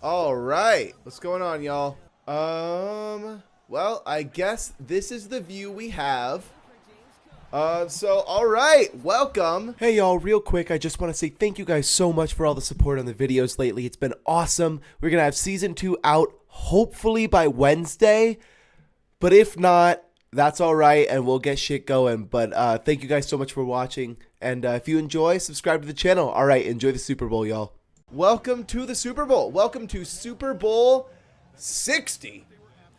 All right, what's going on, y'all? Well, I guess this is the view we have. All right, welcome. Hey, y'all, real quick, I just want to say thank you guys so much for all the support on the videos lately. It's been awesome. We're going to have Season 2 out hopefully by Wednesday, but if not, that's all right, and we'll get shit going. But thank you guys so much for watching, and if you enjoy, subscribe to the channel. All right, enjoy the Super Bowl, y'all. Welcome to the Super Bowl. Welcome to Super Bowl 60.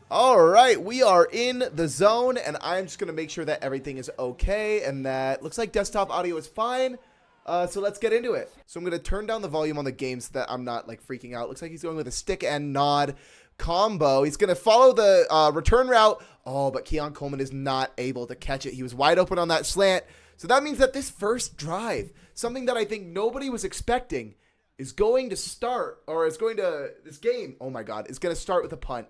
All right, we are in the zone, and I'm just going to make sure that everything is okay, and that looks like desktop audio is fine. So let's get into it. So I'm going to turn down the volume on the game so that I'm not like freaking out. Looks like he's going with a stick and nod combo. He's going to follow the return route. Oh, but Keon Coleman is not able to catch it. He was wide open on that slant. So that means that this first drive, something that I think nobody was expecting, is going to start, or is going to, this game, oh my God, is going to start with a punt.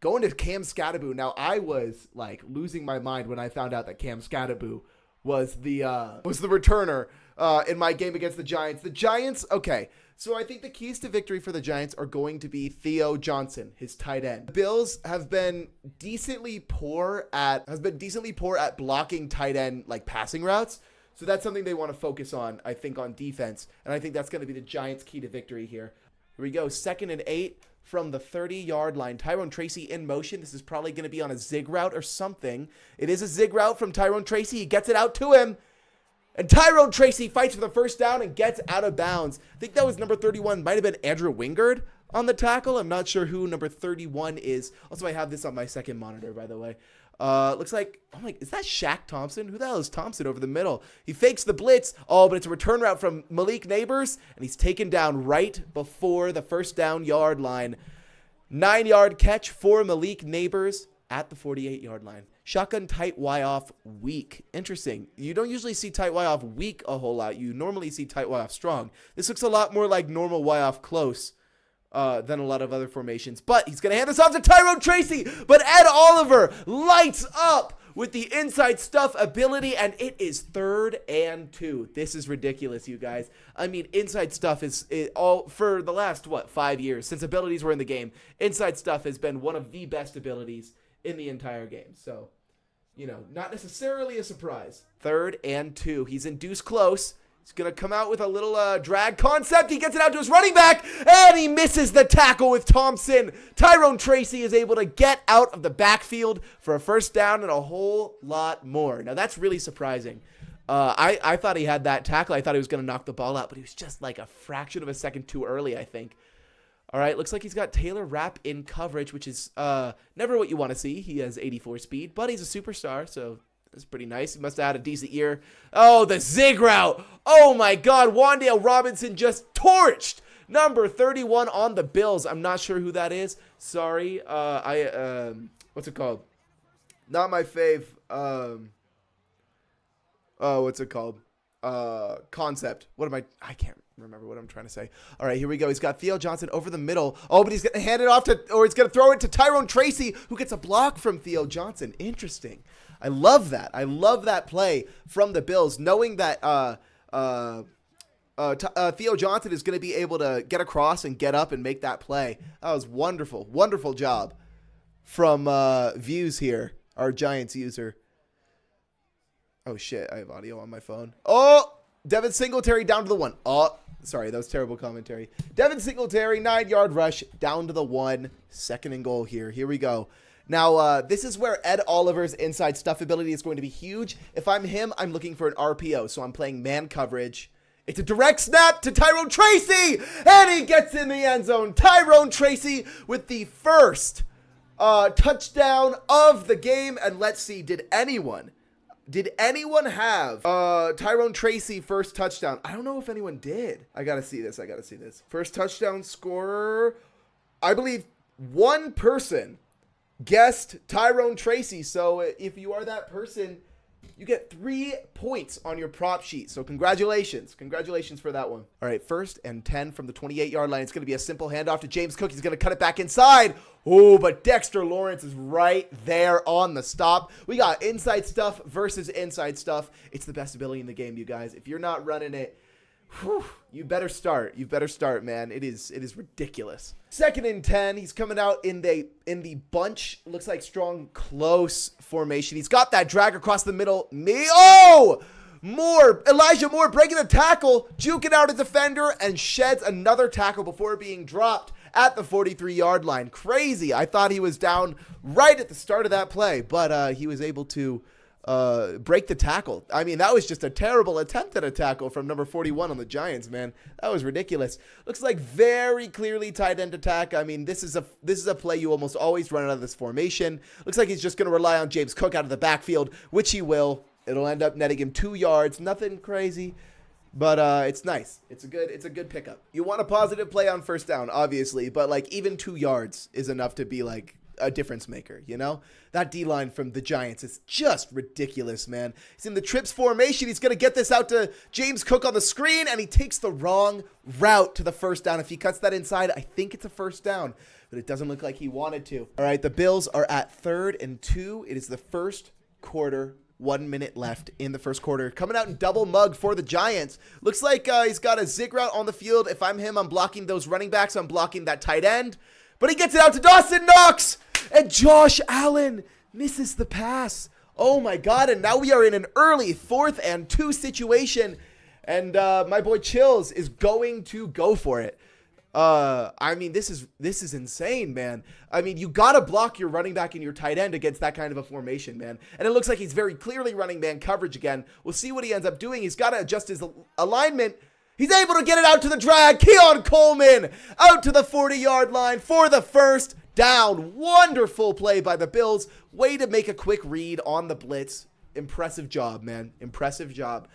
Going to Cam Skattebo. Now, I was like losing my mind when I found out that Cam Skattebo was the returner in my game against the Giants. The Giants, okay, so I think the keys to victory for the Giants are going to be Theo Johnson, his tight end. The Bills have been decently poor at blocking tight end like passing routes. So that's something they want to focus on, I think, on defense. And I think that's going to be the Giants' key to victory here. Here we go. 2nd and 8 from the 30-yard line. Tyrone Tracy in motion. This is probably going to be on a zig route or something. It is a zig route from Tyrone Tracy. He gets it out to him. And Tyrone Tracy fights for the first down and gets out of bounds. I think that was number 31. Might have been Andrew Wingard on the tackle. I'm not sure who number 31 is. Also, I have this on my second monitor, by the way. Looks like, oh my, is that Shaq Thompson? Who the hell is Thompson over the middle? He fakes the blitz. Oh, but it's a return route from Malik Neighbors, and he's taken down right before the first down yard line. 9-yard catch for Malik Neighbors at the 48-yard line. Shotgun tight Y off weak. Interesting. You don't usually see tight Y off weak a whole lot. You normally see tight Y off strong. This looks a lot more like normal Y off close than a lot of other formations. But he's going to hand this off to Tyrone Tracy. But Ed Oliver lights up with the inside stuff ability, and it is 3rd and 2. This is ridiculous, you guys. I mean, inside stuff is all for the last, 5 years since abilities were in the game. Inside stuff has been one of the best abilities in the entire game. So, you know, not necessarily a surprise. 3rd and 2. He's induced close. He's going to come out with a little drag concept. He gets it out to his running back, and he misses the tackle with Thompson. Tyrone Tracy is able to get out of the backfield for a first down and a whole lot more. Now, that's really surprising. I thought he had that tackle. I thought he was going to knock the ball out, but he was just like a fraction of a second too early, I think. All right, looks like he's got Taylor Rapp in coverage, which is never what you want to see. He has 84 speed, but he's a superstar, so that's pretty nice. He must have had a decent year. Oh, the zig route. Oh, my God. Wan'Dale Robinson just torched number 31 on the Bills. I'm not sure who that is. Sorry. What's it called? Not my fave. What's it called? Concept. I can't remember what I'm trying to say. All right, here we go. He's got Theo Johnson over the middle. Oh, but he's going to hand it off to, or he's going to throw it to Tyrone Tracy, who gets a block from Theo Johnson. Interesting. I love that. I love that play from the Bills, knowing that Theo Johnson is going to be able to get across and get up and make that play. That was wonderful. Wonderful job from Views here, our Giants user. Oh, shit. I have audio on my phone. Oh, Devin Singletary down to the 1. Oh, sorry. That was terrible commentary. Devin Singletary, 9-yard rush down to the 1. 2nd and goal here. Here we go. Now, this is where Ed Oliver's inside stuff ability is going to be huge. If I'm him, I'm looking for an RPO, so I'm playing man coverage. It's a direct snap to Tyrone Tracy, and he gets in the end zone. Tyrone Tracy with the first touchdown of the game, and let's see, did anyone have Tyrone Tracy first touchdown? I don't know if anyone did. I gotta see this. First touchdown scorer. I believe one person guessed Tyrone Tracy. So if you are that person, you get 3 points on your prop sheet. So congratulations. Congratulations for that one. All right, 1st and 10 from the 28-yard line. It's going to be a simple handoff to James Cook. He's going to cut it back inside. Oh, but Dexter Lawrence is right there on the stop. We got inside stuff versus inside stuff. It's the best ability in the game, you guys. If you're not running it, Whew, you better start. You better start, man. It is ridiculous. 2nd and 10. He's coming out in the bunch. Looks like strong close formation. He's got that drag across the middle. Elijah Moore breaking the tackle, juking out a defender, and sheds another tackle before being dropped at the 43-yard line. Crazy. I thought he was down right at the start of that play, but he was able to break the tackle. I mean, that was just a terrible attempt at a tackle from number 41 on the Giants, man. That was ridiculous. Looks like very clearly tight end attack. I mean, this is a play you almost always run out of this formation. Looks like he's just going to rely on James Cook out of the backfield, which he will. It'll end up netting him 2 yards. Nothing crazy, but it's nice. It's a good pickup. You want a positive play on 1st down, obviously, but like even 2 yards is enough to be like a difference maker, you know? That D-line from the Giants is just ridiculous, man. He's in the trips formation. He's going to get this out to James Cook on the screen, and he takes the wrong route to the 1st down. If he cuts that inside, I think it's a 1st down, but it doesn't look like he wanted to. All right, the Bills are at 3rd and 2. It is the 1st quarter. 1 minute left in the 1st quarter. Coming out in double mug for the Giants. Looks like he's got a zig route on the field. If I'm him, I'm blocking those running backs. I'm blocking that tight end. But he gets it out to Dawson Knox. And Josh Allen misses the pass. Oh my God. And now we are in an early 4th and 2 situation. And my boy Chills is going to go for it. I mean, this is insane, man. I mean, you got to block your running back and your tight end against that kind of a formation, man. And it looks like he's very clearly running man coverage again. We'll see what he ends up doing. He's got to adjust his alignment. He's able to get it out to the drag. Keon Coleman out to the 40-yard line for the 1st down. Wonderful play by the Bills. Way to make a quick read on the blitz. Impressive job, man. Impressive job.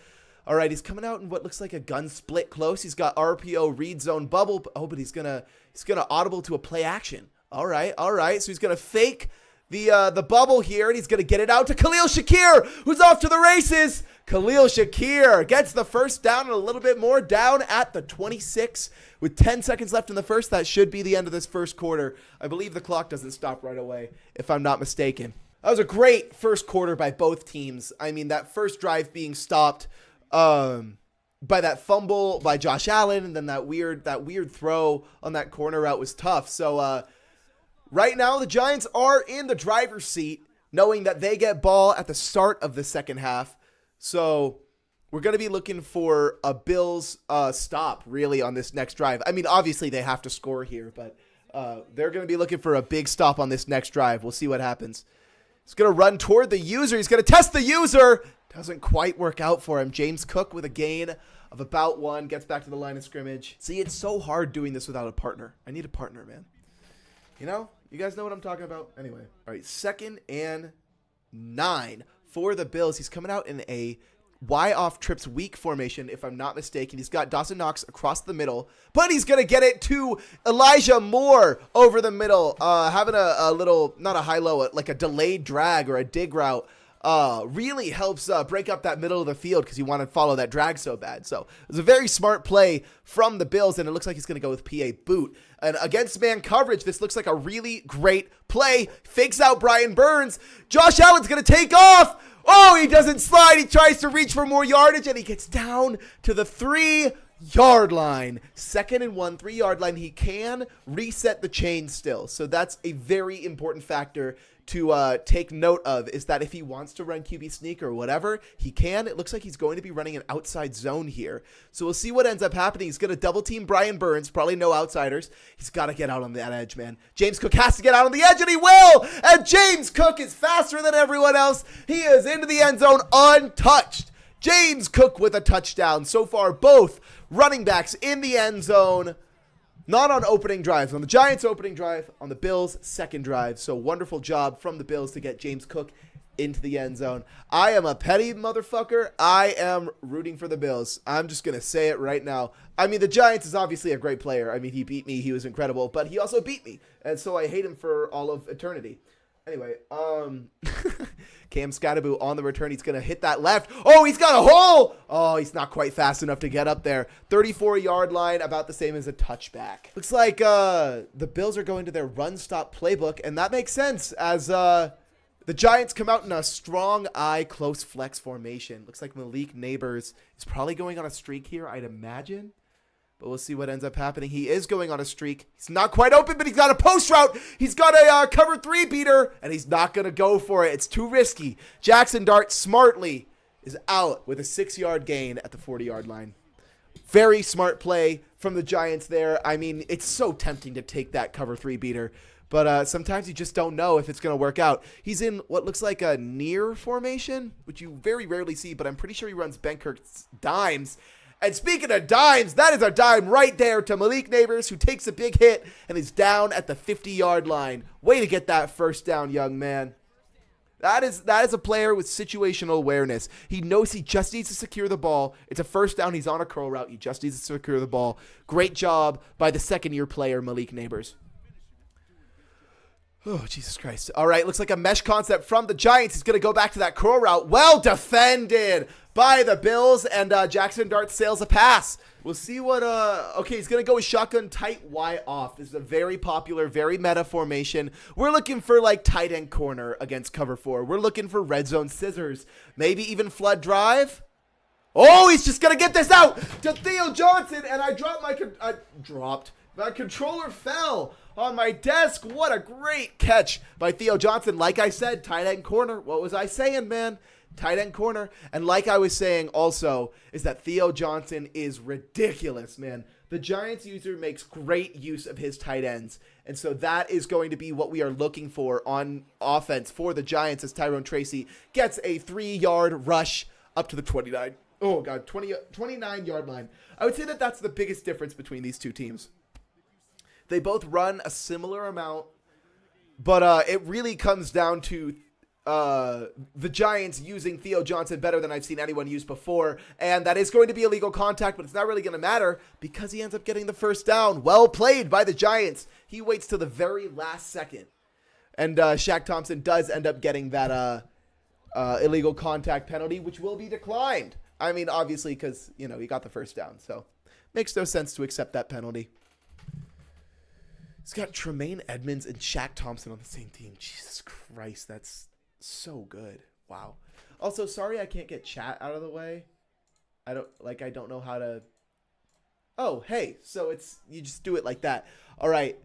All right, he's coming out in what looks like a gun split close. He's got RPO read zone bubble. Oh, but he's gonna audible to a play action. All right. So he's gonna fake the bubble here, and he's gonna get it out to Khalil Shakir, who's off to the races. Khalil Shakir gets the 1st down and a little bit more, down at the 26 with 10 seconds left in the 1st. That should be the end of this 1st quarter. I believe the clock doesn't stop right away, if I'm not mistaken. That was a great 1st quarter by both teams. I mean, that 1st drive being stopped by that fumble by Josh Allen, and then that weird throw on that corner route was tough. So right now the Giants are in the driver's seat, knowing that they get ball at the start of the 2nd half. So we're going to be looking for a Bills stop really on this next drive. I mean, obviously they have to score here, but they're going to be looking for a big stop on this next drive. We'll see what happens. He's going to run toward the user. He's going to test the user. Doesn't quite work out for him. James Cook with a gain of about 1. Gets back to the line of scrimmage. See, it's so hard doing this without a partner. I need a partner, man. You know? You guys know what I'm talking about? Anyway. All right, 2nd and 9 for the Bills. He's coming out in a Y-off trips weak formation, if I'm not mistaken. He's got Dawson Knox across the middle, but he's going to get it to Elijah Moore over the middle. Having a little, not a high-low, like a delayed drag or a dig route. Really helps break up that middle of the field because you want to follow that drag so bad. So it was a very smart play from the Bills, and it looks like he's going to go with PA boot. And against man coverage, this looks like a really great play. Fakes out Brian Burns. Josh Allen's going to take off. Oh, he doesn't slide. He tries to reach for more yardage, and he gets down to the 3-yard line. 2nd and 1, 3-yard line. He can reset the chain still. So that's a very important factor to take note of, is that if he wants to run QB sneak or whatever, he can. It looks like he's going to be running an outside zone here. So we'll see what ends up happening. He's going to double team Brian Burns, probably no outsiders. He's got to get out on that edge, man. James Cook has to get out on the edge, and he will! And James Cook is faster than everyone else. He is into the end zone untouched. James Cook with a touchdown. So far, both running backs in the end zone. Not on opening drives. On the Giants' opening drive, on the Bills' second drive. So wonderful job from the Bills to get James Cook into the end zone. I am a petty motherfucker. I am rooting for the Bills. I'm just going to say it right now. I mean, the Giants is obviously a great player. I mean, he beat me. He was incredible. But he also beat me. And so I hate him for all of eternity. Anyway, Cam Scattaboo on the return. He's going to hit that left. Oh, he's got a hole. Oh, he's not quite fast enough to get up there. 34-yard line, about the same as a touchback. Looks like the Bills are going to their run-stop playbook, and that makes sense as The Giants come out in a strong eye, close flex formation. Looks like Malik Neighbors is probably going on a streak here, I'd imagine. But we'll see what ends up happening. He is going on a streak. He's not quite open, but he's got a post route. He's got a cover 3 beater, and he's not going to go for it. It's too risky. Jackson Dart smartly is out with a 6-yard gain at the 40-yard line. Very smart play from the Giants there. I mean, it's so tempting to take that cover 3 beater. But sometimes you just don't know if it's going to work out. He's in what looks like a near formation, which you very rarely see, but I'm pretty sure he runs Benkert's dimes. And speaking of dimes, that is a dime right there to Malik Neighbors, who takes a big hit and is down at the 50-yard line. Way to get that first down, young man. That is a player with situational awareness. He knows he just needs to secure the ball. It's a first down. He's on a curl route. He just needs to secure the ball. Great job by the second-year player, Malik Neighbors. Oh, Jesus Christ. All right, looks like a mesh concept from the Giants. He's going to go back to that curl route. Well defended by the Bills, and Jackson Dart sails a pass. We'll see what, okay, he's going to go with shotgun tight Y off. This is a very popular, very meta formation. We're looking for, like, tight end corner against cover 4. We're looking for red zone scissors. Maybe even flood drive. Oh, he's just going to get this out to Theo Johnson, and I dropped my controller fell on my desk. What a great catch by Theo Johnson. Like I said, tight end corner. What was I saying, man? Tight end corner. And like I was saying also is that Theo Johnson is ridiculous, man. The Giants user makes great use of his tight ends. And so that is going to be what we are looking for on offense for the Giants as Tyrone Tracy gets a 3-yard rush up to the 29. Oh, God, 29-yard line. I would say that that's the biggest difference between these two teams. They both run a similar amount, but it really comes down to the Giants using Theo Johnson better than I've seen anyone use before, and that is going to be illegal contact, but it's not really going to matter because he ends up getting the first down. Well played by the Giants. He waits till the very last second, and Shaq Thompson does end up getting that illegal contact penalty, which will be declined. I mean, obviously, because, you know, he got the first down, so makes no sense to accept that penalty. He's got Tremaine Edmonds and Shaq Thompson on the same team. Jesus Christ, that's so good. Wow. Also, sorry I can't get chat out of the way. I don't know how to. Oh, hey, so you just do it like that. All right.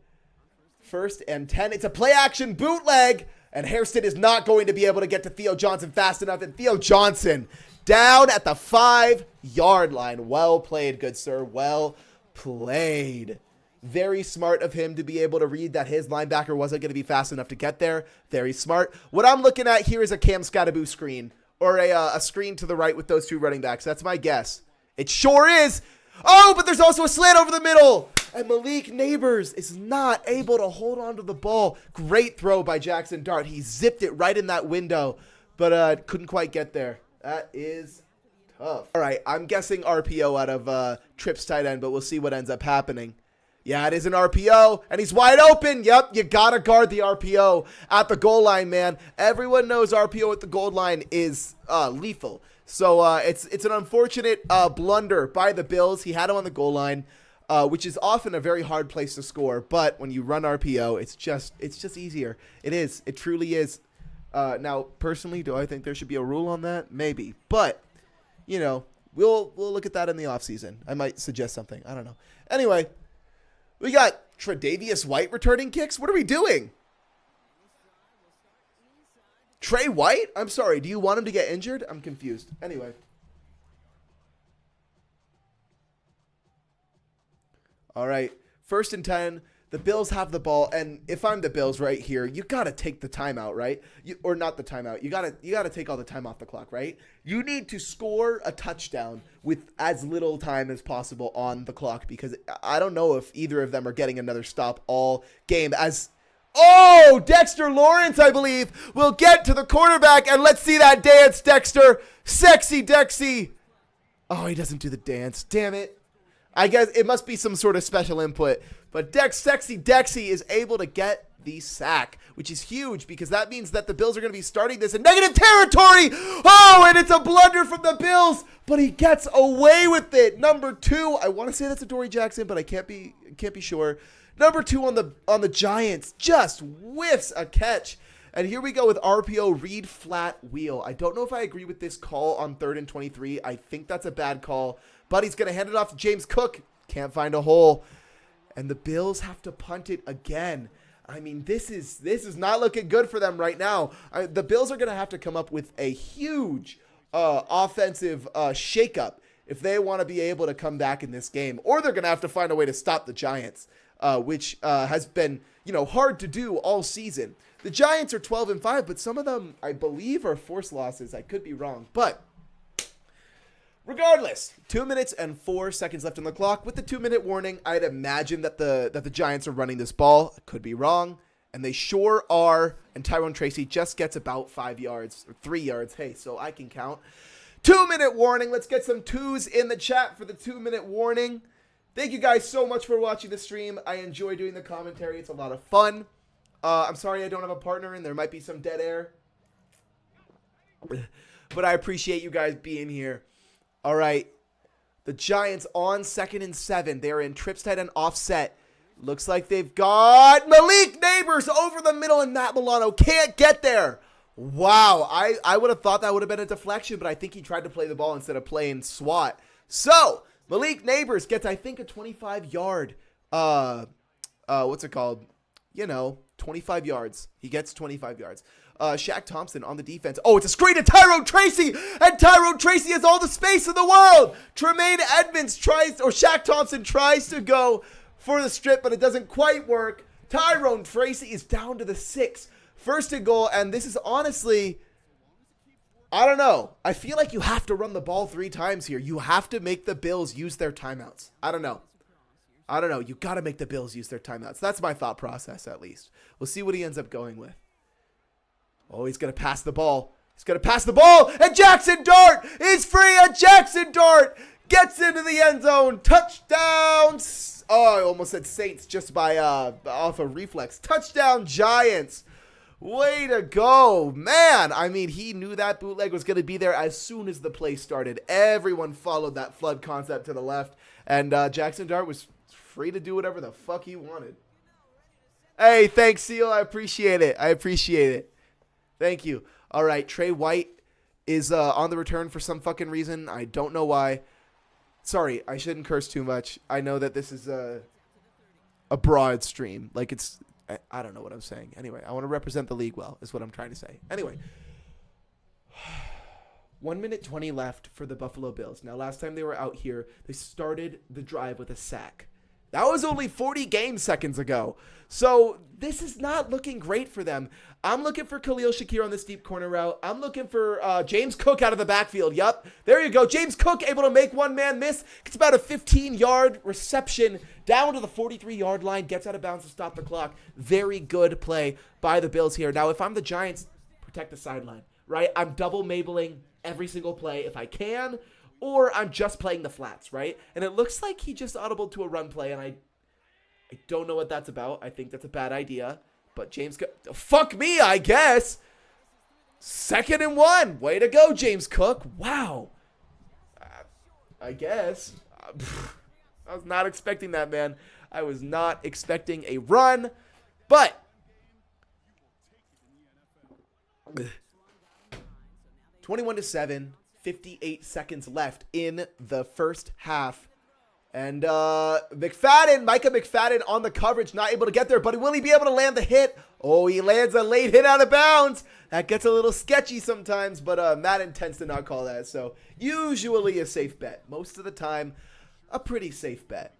1st and 10. It's a play action bootleg, and Hairston is not going to be able to get to Theo Johnson fast enough, and Theo Johnson down at the 5-yard line. Well played, good sir. Well played. Very smart of him to be able to read that his linebacker wasn't going to be fast enough to get there. Very smart. What I'm looking at here is a Cam Scattaboo screen, or a screen to the right with those two running backs. That's my guess. It sure is. Oh, but there's also a slant over the middle. And Malik Neighbors is not able to hold on to the ball. Great throw by Jackson Dart. He zipped it right in that window, but couldn't quite get there. That is tough. All right, I'm guessing RPO out of Tripp's tight end, but we'll see what ends up happening. Yeah, it is an RPO, and he's wide open. Yep, you got to guard the RPO at the goal line, man. Everyone knows RPO at the goal line is lethal. So it's an unfortunate blunder by the Bills. He had him on the goal line, which is often a very hard place to score. But when you run RPO, it's just easier. It is. It truly is. Now, personally, do I think there should be a rule on that? Maybe. But, you know, we'll look at that in the offseason. I might suggest something. I don't know. Anyway. We got Tre'Davious White returning kicks. What are we doing? Trey White? I'm sorry. Do you want him to get injured? I'm confused. Anyway. All right. 1st and 10. The Bills have the ball, and if I'm the Bills right here, you got to take the timeout, right? Or not the timeout. You got to take all the time off the clock, right? You need to score a touchdown with as little time as possible on the clock, because I don't know if either of them are getting another stop all game. Oh, Dexter Lawrence, I believe, will get to the quarterback, and let's see that dance, Dexter. Sexy Dexy. Oh, he doesn't do the dance. Damn it. I guess it must be some sort of special input. But Sexy Dexy is able to get the sack, which is huge because that means that the Bills are going to be starting this in negative territory. Oh, and it's a blunder from the Bills, but he gets away with it. Number 2, I want to say that's a Dory Jackson, but I can't be sure. Number 2 on the Giants just whiffs a catch. And here we go with RPO, read flat wheel. I don't know if I agree with this call on 3rd and 23. I think that's a bad call. But he's going to hand it off to James Cook. Can't find a hole. And the Bills have to punt it again. I mean, this is not looking good for them right now. The Bills are going to have to come up with a huge offensive shakeup if they want to be able to come back in this game. Or they're going to have to find a way to stop the Giants, which has been, hard to do all season. The Giants are 12-5, but some of them, I believe, are forced losses. I could be wrong. But regardless, 2 minutes and 4 seconds left on the clock. With the 2-minute warning, I'd imagine that the Giants are running this ball. I could be wrong. And they sure are. And Tyrone Tracy just gets about 5 yards or 3 yards. Hey, so I can count. 2-minute warning. Let's get some twos in the chat for the 2-minute warning. Thank you guys so much for watching the stream. I enjoy doing the commentary. It's a lot of fun. I'm sorry I don't have a partner and there might be some dead air. But I appreciate you guys being here. All right. The Giants on 2nd and 7. They're in trips tight end offset. Looks like they've got Malik Neighbors over the middle and Matt Milano can't get there. Wow. I would have thought that would have been a deflection, but I think he tried to play the ball instead of playing SWAT. So Malik Neighbors gets, I think, a 25-yard, what's it called? 25 yards. He gets 25 yards. Shaq Thompson on the defense. Oh, it's a screen to Tyrone Tracy, and Tyrone Tracy has all the space in the world. Tremaine Edmonds Shaq Thompson tries to go for the strip, but it doesn't quite work. Tyrone Tracy is down to the 6. 1st and goal, and this is honestly, I don't know. I feel like you have to run the ball 3 times here. You have to make the Bills use their timeouts. I don't know. You got to make the Bills use their timeouts. That's my thought process, at least. We'll see what he ends up going with. Oh, he's going to pass the ball. And Jackson Dart is free, and Jackson Dart gets into the end zone. Touchdown. Oh, I almost said Saints just by off a reflex. Touchdown, Giants. Way to go, man. I mean, he knew that bootleg was going to be there as soon as the play started. Everyone followed that flood concept to the left, and Jackson Dart was free to do whatever the fuck he wanted. Hey, thanks, Seal. I appreciate it. Thank you. All right, Trey White is on the return for some fucking reason. I don't know why. Sorry, I shouldn't curse too much. I know that this is a broad stream. Like, it's... I don't know what I'm saying. Anyway, I want to represent the league well, is what I'm trying to say. Anyway, 1 minute 20 left for the Buffalo Bills. Now, last time they were out here, they started the drive with a sack. That was only 40 game seconds ago. So this is not looking great for them. I'm looking for Khalil Shakir on this deep corner route. I'm looking for James Cook out of the backfield. Yup, there you go. James Cook able to make one man miss. Gets about a 15-yard reception down to the 43-yard line. Gets out of bounds to stop the clock. Very good play by the Bills here. Now, if I'm the Giants, protect the sideline, right? I'm double Mabeling every single play if I can. Or I'm just playing the flats, right? And it looks like he just audibled to a run play, and I don't know what that's about. I think that's a bad idea. But James Cook, fuck me, I guess. 2nd and 1. Way to go, James Cook. Wow. I guess. I was not expecting that, man. I was not expecting a run. But 21-7. 58 seconds left in the first half. And Micah McFadden on the coverage, not able to get there, but will he be able to land the hit? Oh, he lands a late hit out of bounds. That gets a little sketchy sometimes, but Madden tends to not call that. So usually a safe bet. Most of the time, a pretty safe bet.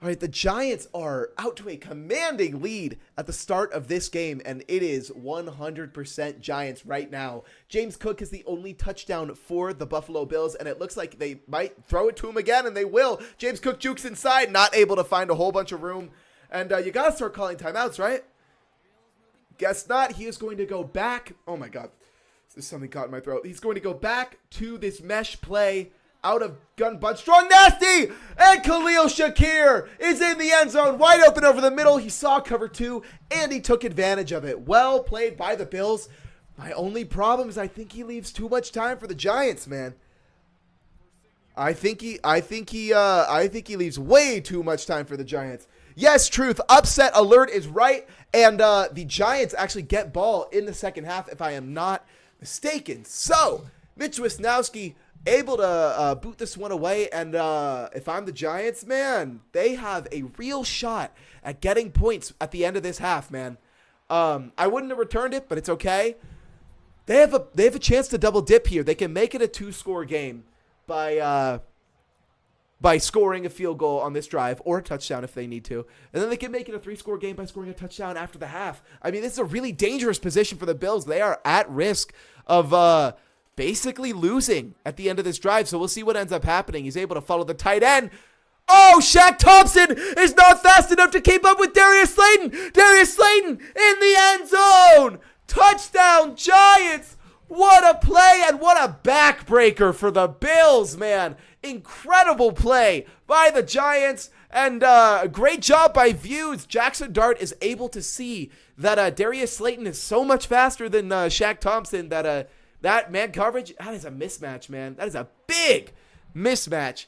All right, the Giants are out to a commanding lead at the start of this game, and it is 100% Giants right now. James Cook is the only touchdown for the Buffalo Bills, and it looks like they might throw it to him again, and they will. James Cook jukes inside, not able to find a whole bunch of room, and you got to start calling timeouts, right? Guess not. He is going to go back. Oh, my God. There's something caught in my throat. He's going to go back to this mesh play. Out of gun, but strong, nasty, and Khalil Shakir is in the end zone, wide open over the middle. He saw cover 2, and he took advantage of it. Well played by the Bills. My only problem is I think he leaves too much time for the Giants, man. I think he leaves way too much time for the Giants. Yes, Truth. Upset alert is right. And the Giants actually get ball in the second half, if I am not mistaken. So, Mitch Wisnowski able to boot this one away. And if I'm the Giants, man, they have a real shot at getting points at the end of this half, man. I wouldn't have returned it, but it's okay. They have a chance to double dip here. They can make it a 2-score game by scoring a field goal on this drive or a touchdown if they need to. And then they can make it a 3-score game by scoring a touchdown after the half. I mean, this is a really dangerous position for the Bills. They are at risk of basically losing at the end of this drive. So we'll see what ends up happening. He's able to follow the tight end. Oh, Shaq Thompson is not fast enough to keep up with Darius Slayton. Darius Slayton in the end zone. Touchdown, Giants. What a play and what a backbreaker for the Bills, man. Incredible play by the Giants, and a great job by Views. Jackson Dart is able to see that Darius Slayton is so much faster than Shaq Thompson that that man coverage, that is a mismatch, man. That is a big mismatch.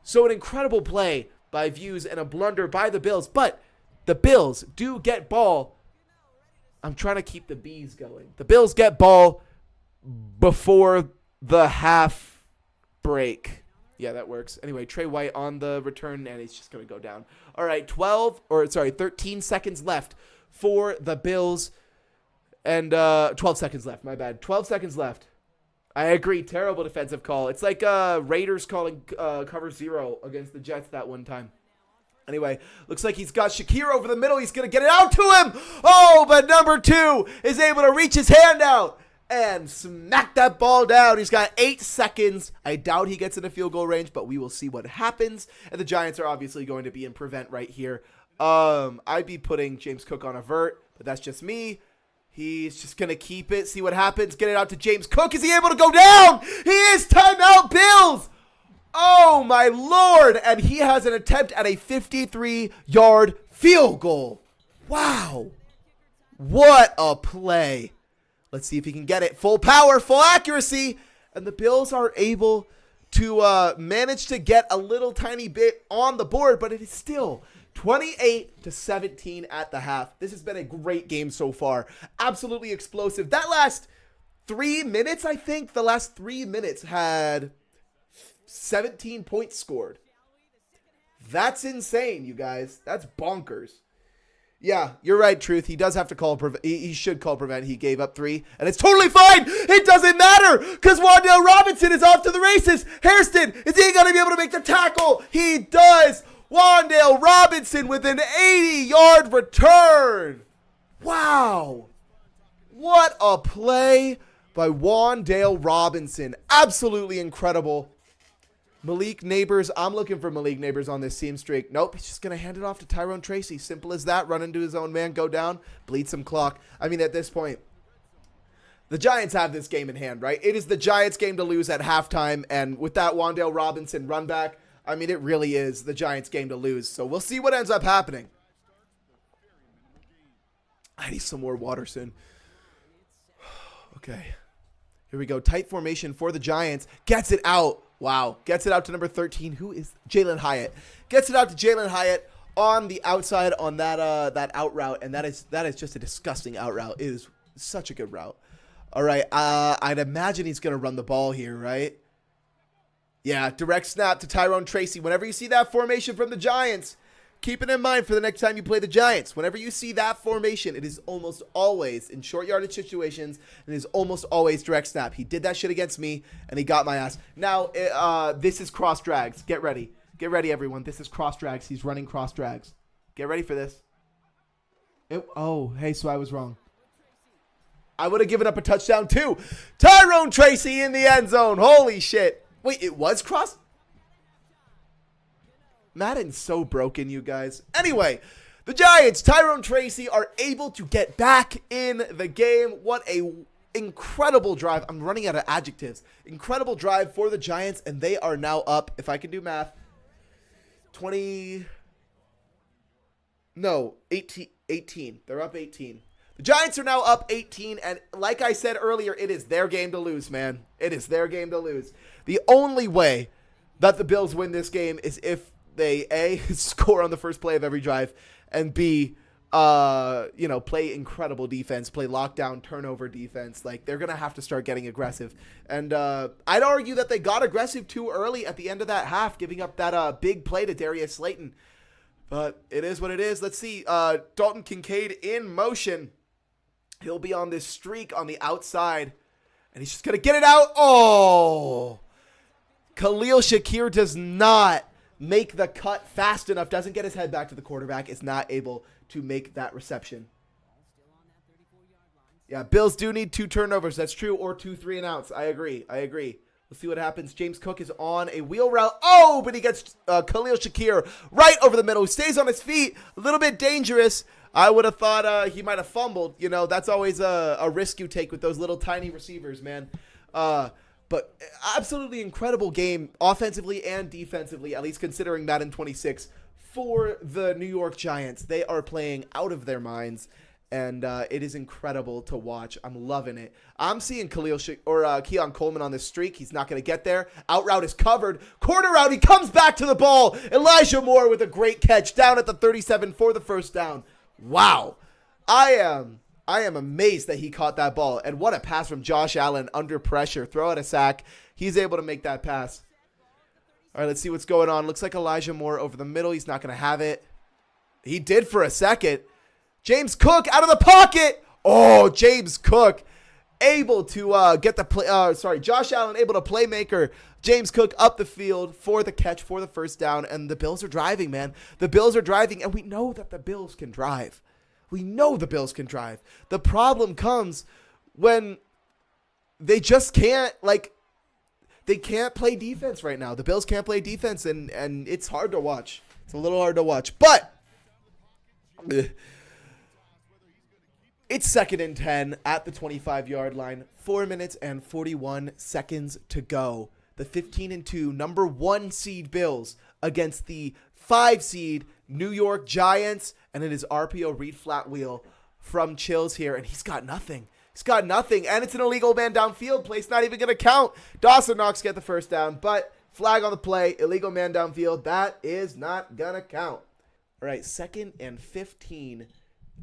So an incredible play by Views and a blunder by the Bills, but the Bills do get ball. I'm trying to keep the bees going. The Bills get ball before the half break. Yeah, that works. Anyway, Trey White on the return, and he's just going to go down. All right, 13 seconds left for the Bills. And 12 seconds left, my bad. 12 seconds left. I agree, terrible defensive call. It's like Raiders calling cover 0 against the Jets that one time. Anyway, looks like he's got Shakir over the middle. He's going to get it out to him. Oh, but number 2 is able to reach his hand out and smack that ball down. He's got 8 seconds. I doubt he gets into field goal range, but we will see what happens. And the Giants are obviously going to be in prevent right here. I'd be putting James Cook on a vert, but that's just me. He's just going to keep it, see what happens, get it out to James Cook. Is he able to go down? He is. Timeout, Bills. Oh, my Lord. And he has an attempt at a 53-yard field goal. Wow. What a play. Let's see if he can get it. Full power, full accuracy. And the Bills are able to manage to get a little tiny bit on the board, but it is still 28-17 at the half. This has been a great game so far. Absolutely explosive. That last 3 minutes, I think, the last 3 minutes had 17 points scored. That's insane, you guys. That's bonkers. Yeah, you're right, Truth. He does have to call he should call prevent. He gave up 3, and it's totally fine. It doesn't matter because Wan'Dale Robinson is off to the races. Hairston, is he going to be able to make the tackle? He does. Wan'Dale Robinson with an 80-yard return. Wow. What a play by Wan'Dale Robinson. Absolutely incredible. Malik Neighbors, I'm looking for Malik Neighbors on this seam streak. Nope, he's just going to hand it off to Tyrone Tracy. Simple as that. Run into his own man, go down, bleed some clock. I mean, at this point, the Giants have this game in hand, right? It is the Giants' game to lose at halftime, and with that Wan'Dale Robinson run back, I mean, it really is the Giants' game to lose. So we'll see what ends up happening. I need some more water soon. Okay. Here we go. Tight formation for the Giants. Gets it out. Wow. Gets it out to number 13. Who is Jalen Hyatt? Gets it out to Jalen Hyatt on the outside on that out route. And that is just a disgusting out route. It is such a good route. All right. I'd imagine he's going to run the ball here, right? Yeah, direct snap to Tyrone Tracy. Whenever you see that formation from the Giants, keep it in mind for the next time you play the Giants. Whenever you see that formation, it is almost always in short yardage situations, and it is almost always direct snap. He did that shit against me, and he got my ass. Now, this is cross drags. Get ready. Get ready, everyone. This is cross drags. He's running cross drags. Get ready for this. Hey, so I was wrong. I would have given up a touchdown, too. Tyrone Tracy in the end zone. Holy shit. Wait, it was cross? Madden's so broken, you guys. Anyway, the Giants, Tyrone Tracy, are able to get back in the game. What a incredible drive. I'm running out of adjectives. Incredible drive for the Giants, and they are now up, if I can do math, 18. They're up 18. The Giants are now up 18, and like I said earlier, it is their game to lose, man. It is their game to lose. The only way that the Bills win this game is if they A, score on the first play of every drive, and B, play incredible defense, play lockdown turnover defense. Like, they're going to have to start getting aggressive. And I'd argue that they got aggressive too early at the end of that half, giving up that big play to Darius Slayton. But it is what it is. Let's see. Dalton Kincaid in motion. He'll be on this streak on the outside. And he's just going to get it out. Oh! Khalil Shakir does not make the cut fast enough. Doesn't get his head back to the quarterback. Is not able to make that reception. Yeah, Bills do need 2 turnovers. That's true. Or 2 3-and-outs. I agree. Let's see what happens. James Cook is on a wheel route. Oh, but he gets Khalil Shakir right over the middle. He stays on his feet. A little bit dangerous. I would have thought he might have fumbled. You know, that's always a risk you take with those little tiny receivers, man. But absolutely incredible game offensively and defensively, at least considering Madden 26 for the New York Giants. They are playing out of their minds. And it is incredible to watch. I'm loving it. I'm seeing Keon Coleman on this streak. He's not going to get there. Out route is covered. Corner route. He comes back to the ball. Elijah Moore with a great catch down at the 37 for the first down. Wow. I am amazed that he caught that ball. And what a pass from Josh Allen under pressure. Throw out a sack. He's able to make that pass. All right, let's see what's going on. Looks like Elijah Moore over the middle. He's not going to have it. He did for a second. James Cook out of the pocket. Oh, James Cook able to get the play. Josh Allen able to playmaker James Cook up the field for the catch for the first down. And the Bills are driving, man. The Bills are driving, and we know that the Bills can drive. The problem comes when they just can't, they can't play defense right now. The Bills can't play defense, and it's hard to watch. It's a little hard to watch, but it's 2nd and 10 at the 25-yard line. 4 minutes and 41 seconds to go. The 15-2 number 1 seed Bills against the 5 seed New York Giants. And it is RPO read flat wheel from Chills here. And he's got nothing. And it's an illegal man downfield. Play's not even going to count. Dawson Knox get the first down. But flag on the play. Illegal man downfield. That is not going to count. All right, 2nd and 15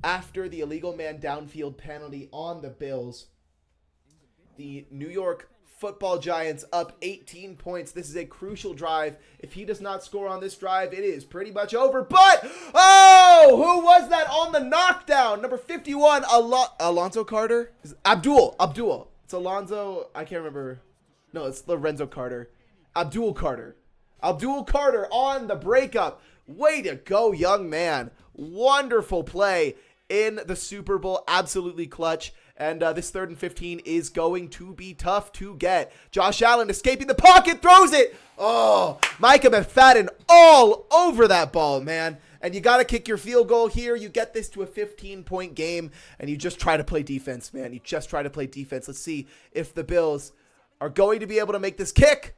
after the illegal man downfield penalty on the Bills. The New York Football Giants up 18 points. This is a crucial drive. If he does not score on this drive, it is pretty much over. But, who was that on the knockdown? Number 51, Alonzo Carter? Abdul. It's Alonzo. I can't remember. No, it's Lorenzo Carter. Abdul Carter on the breakup. Way to go, young man. Wonderful play in the Super Bowl. Absolutely clutch. And this 3rd and 15 is going to be tough to get. Josh Allen escaping the pocket, throws it. Oh, Micah McFadden all over that ball, man. And you got to kick your field goal here. You get this to a 15-point game, and you just try to play defense, man. Let's see if the Bills are going to be able to make this kick.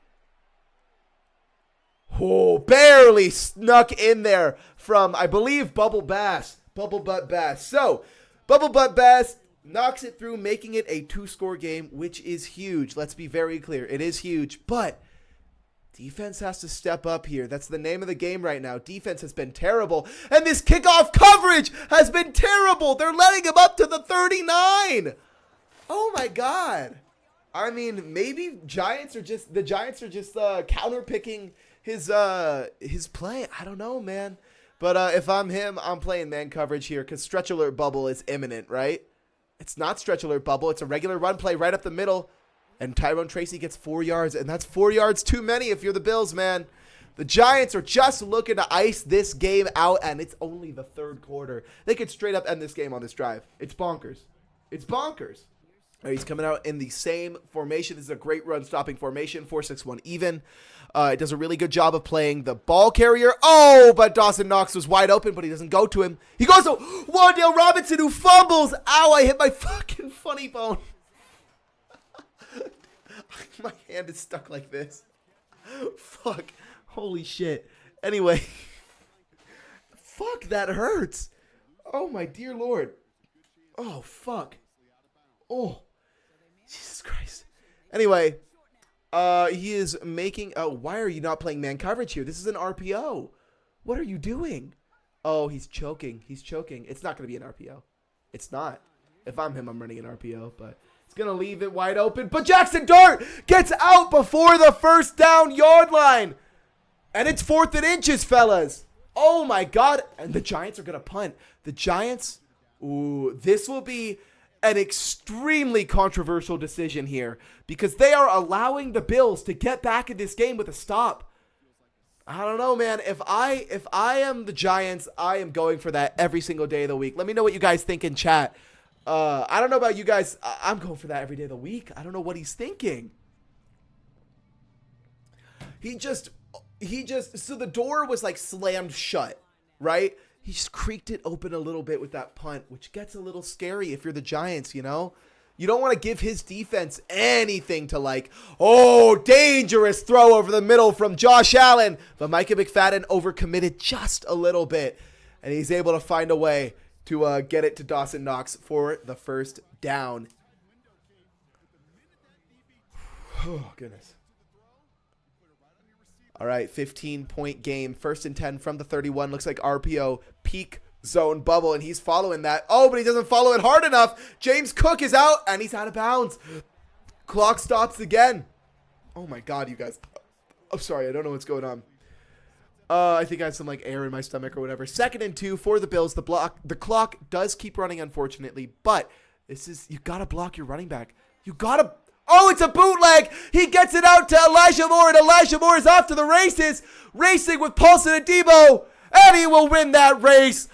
Oh, barely snuck in there from, I believe, Bubble Butt Bass. So, Bubble Butt Bass knocks it through, making it a 2-score game, which is huge. Let's be very clear. It is huge, but defense has to step up here. That's the name of the game right now. Defense has been terrible, and this kickoff coverage has been terrible. They're letting him up to the 39. Oh, my God. I mean, maybe the Giants are just counterpicking his play. I don't know, man. But if I'm him, I'm playing man coverage here because stretch alert bubble is imminent, right? It's not stretch alert bubble. It's a regular run play right up the middle. And Tyrone Tracy gets 4 yards, and that's 4 yards too many if you're the Bills, man. The Giants are just looking to ice this game out, and it's only the 3rd quarter. They could straight up end this game on this drive. It's bonkers. All right, he's coming out in the same formation. This is a great run-stopping formation, 4-6-1 even. It does a really good job of playing the ball carrier. Oh, but Dawson Knox was wide open, but he doesn't go to him. He goes to Wan'Dale Robinson, who fumbles. Ow, I hit my fucking funny bone. My hand is stuck like this. Fuck. Holy shit. Anyway. Fuck, that hurts. Oh, my dear Lord. Oh, fuck. Oh. Jesus Christ. Anyway, he is making... why are you not playing man coverage here? This is an RPO. What are you doing? Oh, he's choking. He's choking. It's not going to be an RPO. It's not. If I'm him, I'm running an RPO, but it's going to leave it wide open. But Jackson Dart gets out before the first down yard line. And it's 4th and inches, fellas. Oh, my God. And the Giants are going to punt. The Giants, ooh, this will be an extremely controversial decision here because they are allowing the Bills to get back in this game with a stop. I don't know, man. If I am the Giants, I am going for that every single day of the week. Let me know what you guys think in chat. I don't know about you guys. I'm going for that every day of the week. I don't know what he's thinking. So the door was like slammed shut, right? He just creaked it open a little bit with that punt, which gets a little scary if you're the Giants, you know? You don't want to give his defense anything to like, oh, dangerous throw over the middle from Josh Allen. But Micah McFadden overcommitted just a little bit, and he's able to find a way to get it to Dawson Knox for the first down. Oh, goodness. All right, 15-point game. 1st and 10 from the 31. Looks like RPO, peak zone bubble, and he's following that. Oh, but he doesn't follow it hard enough. James Cook is out, and he's out of bounds. Clock stops again. Oh, my God, you guys. I'm sorry. I don't know what's going on. I think I have some, like, air in my stomach or whatever. 2nd and 2 for the Bills. The clock does keep running, unfortunately, but you got to block your running back. You got to. Oh, it's a bootleg. He gets it out to Elijah Moore, and Elijah Moore is off to the races, racing with Paulson and Debo, and he will win that race.